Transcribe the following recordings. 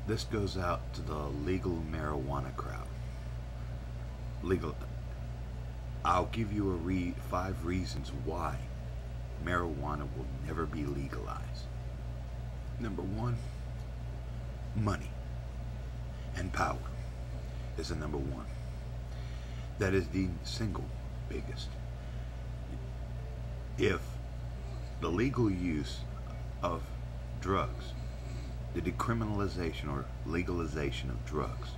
This goes out to the legal marijuana crowd. Legal. I'll give you 5 reasons why marijuana will never be legalized. Number 1, money and power is the number 1. That is the single biggest. If the legal use of drugs, the decriminalization or legalization of drugs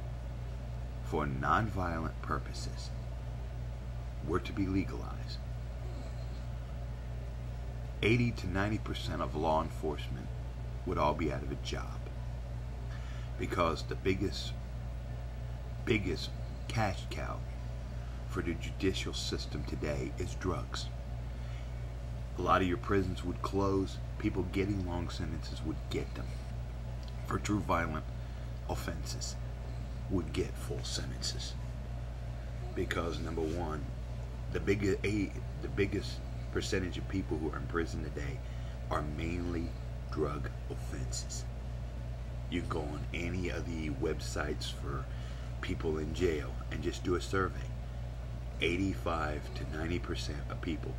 for nonviolent purposes were to be legalized, 80 to 90% of law enforcement would all be out of a job, because the biggest cash cow for the judicial system today is drugs. A lot of your prisons would close. People getting long sentences would get them. For true violent offenses would get full sentences, because number 1, the biggest percentage of people who are in prison today are mainly drug offenses. You can go on any of the websites for people in jail and just do a survey. 85 to 90% of people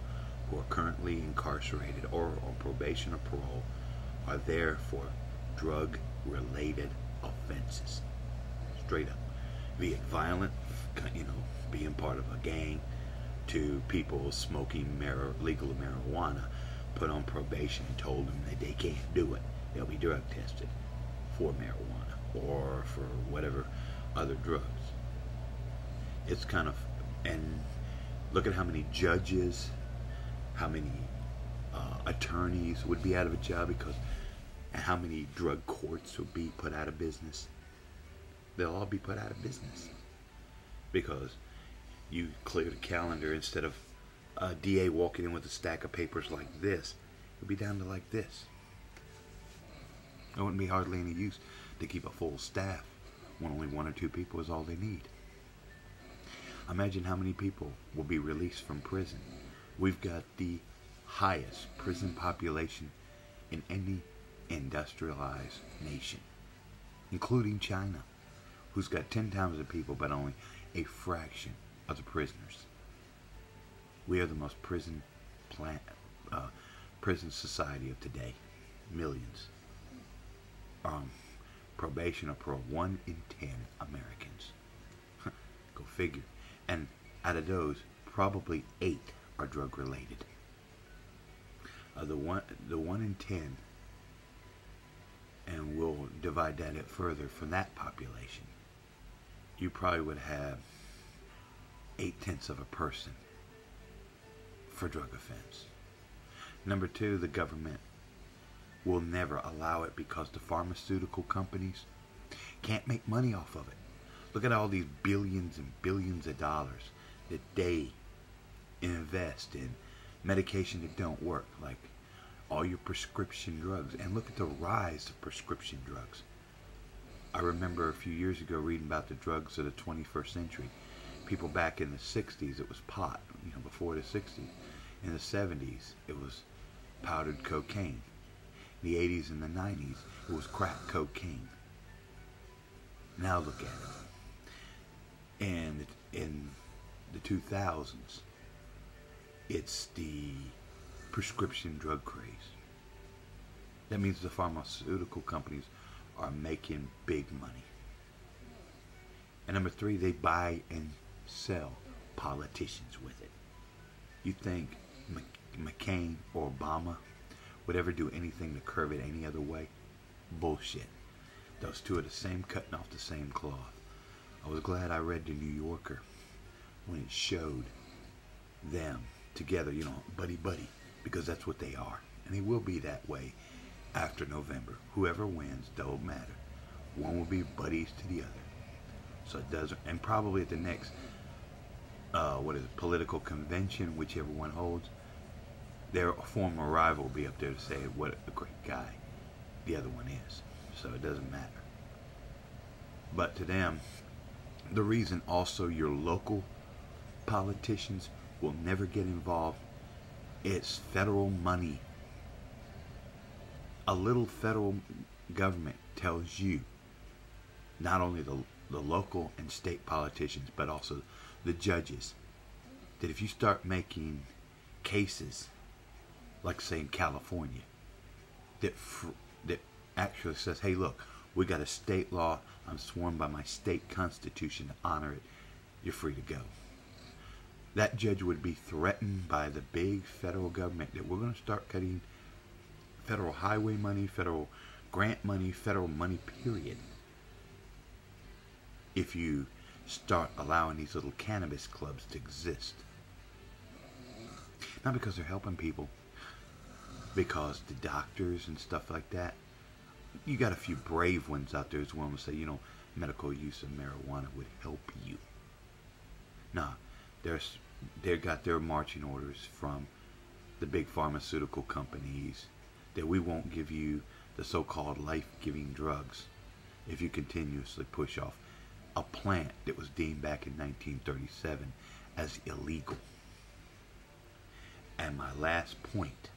who are currently incarcerated or on probation or parole are there for drug-related offenses. Straight up. Be it violent, being part of a gang, to people smoking legal marijuana, put on probation and told them that they can't do it. They'll be drug tested for marijuana or for whatever other drugs. It's kind of, and look at how many judges, how many attorneys would be out of a job, and how many drug courts would be put out of business. They'll all be put out of business because you clear the calendar. Instead of a DA walking in with a stack of papers like this, it would be down to like this. It wouldn't be hardly any use to keep a full staff when only 1 or 2 people is all they need. Imagine how many people will be released from prison. We've got the highest prison population in any industrialized nation, including China, who's got 10 times the people but only a fraction of the prisoners. We are the most prison society of today. Millions. Probation or parole, 1 in 10 Americans. Go figure. And out of those, probably 8 are drug related. The one in 10, and we'll divide that up further from that population, you probably would have 0.8 of a person for drug offense. Number 2, the government will never allow it because the pharmaceutical companies can't make money off of it. Look at all these billions and billions of dollars that they invest in medication that don't work, like all your prescription drugs. And look at the rise of prescription drugs. I remember a few years ago reading about the drugs of the 21st century. People back in the 60s, it was pot, before the 60s. In the 70s, it was powdered cocaine. In the 80s and the 90s, it was crack cocaine. Now look at it. And in the 2000s, it's the prescription drug craze. That means the pharmaceutical companies are making big money. And number 3, they buy and sell politicians with it. You think McCain or Obama would ever do anything to curb it any other way? Bullshit. Those two are the same, cutting off the same cloth. I was glad I read the New Yorker when it showed them together, buddy buddy, because that's what they are. And they will be that way after November. Whoever wins, don't matter. One will be buddies to the other. So it doesn't, and probably at the next, political convention, whichever one holds, their former rival will be up there to say what a great guy the other one is. So it doesn't matter. But to them, the reason also your local politicians will never get involved is federal money. A little federal government tells you not only the local and state politicians, but also the judges, that if you start making cases, like say in California, that actually says, hey look, we got a state law, I'm sworn by my state constitution to honor it, you're free to go. That judge would be threatened by the big federal government that we're going to start cutting federal highway money, federal grant money, federal money, period, if you start allowing these little cannabis clubs to exist. Not because they're helping people, because the doctors and stuff like that, you got a few brave ones out there as well to say, you know, medical use of marijuana would help you. Nah, they got their marching orders from the big pharmaceutical companies that we won't give you the so-called life-giving drugs if you continuously push off a plant that was deemed back in 1937 as illegal. And my last point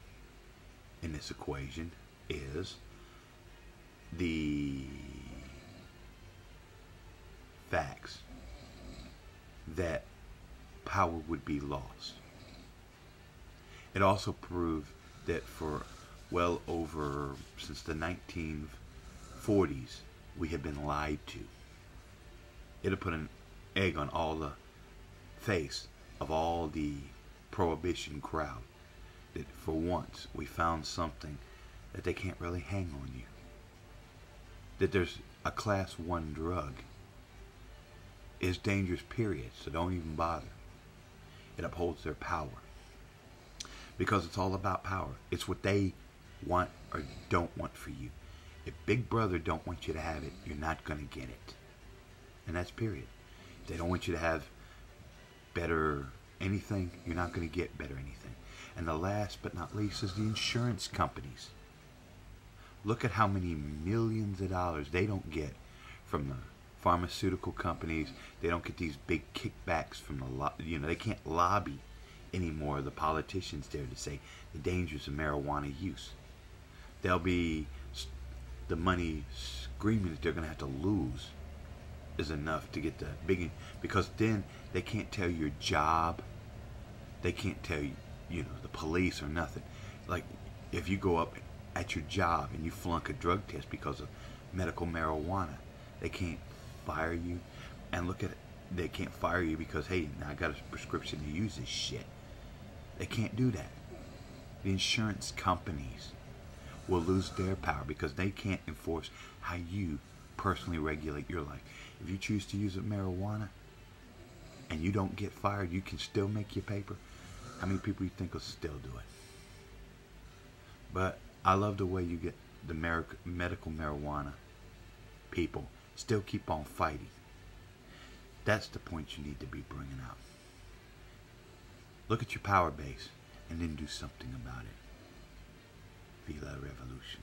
in this equation is the facts that power would be lost. It also proved that for well over, since the 1940s, we have been lied to. It'll put an egg on all the face of all the prohibition crowd, that for once we found something that they can't really hang on you. That there's a class 1 drug is dangerous, period, so don't even bother. It upholds their power, because it's all about power. It's what they want or don't want for you. If Big Brother don't want you to have it, you're not going to get it. And that's period. If they don't want you to have better anything, you're not going to get better anything. And the last but not least is the insurance companies. Look at how many millions of dollars they don't get from the pharmaceutical companies. They don't get these big kickbacks from the, they can't lobby anymore, the politicians there, to say the dangers of marijuana use. They'll be, the money screaming that they're going to have to lose is enough to get the big, because then they can't tell your job, they can't tell you, the police or nothing. Like if you go up at your job and you flunk a drug test because of medical marijuana, they can't fire you. And look at it, they can't fire you because, hey, now I got a prescription to use this shit. They can't do that. The insurance companies will lose their power because they can't enforce how you personally regulate your life. If you choose to use marijuana and you don't get fired, you can still make your paper. How many people you think will still do it? But I love the way you get the medical marijuana people still keep on fighting. That's the point you need to be bringing out. Look at your power base and then do something about it. Feel that revolution.